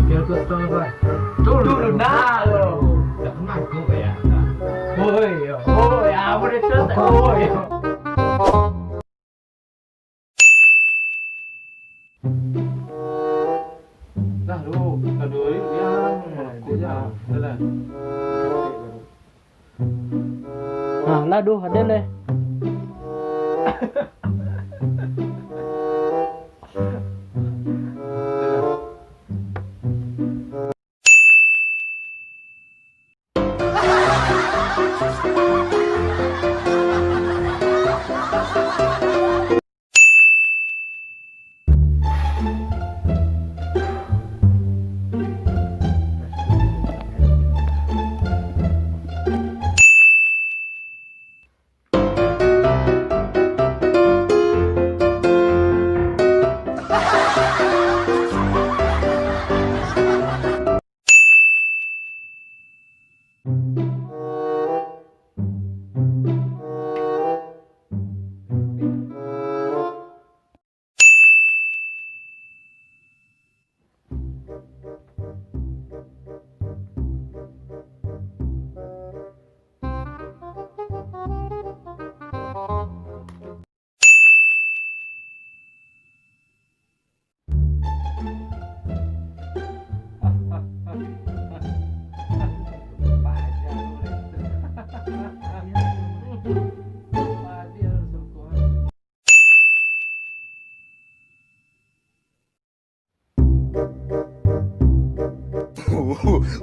Biar gue coba. Turun dah lo. Udah kenal gue ya. Woi, apa deh tuh? Woi. Dah lu, kedua yang dia dah. Nah, lah duh, ada leh.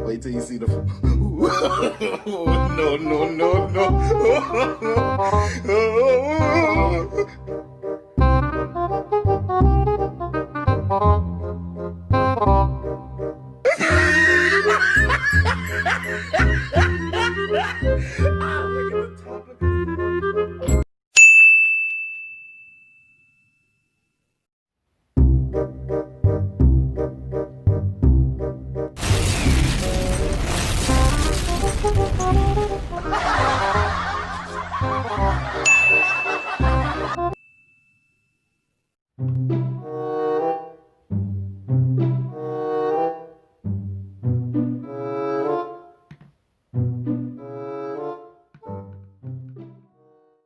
Wait till you see the. No, no, no, no.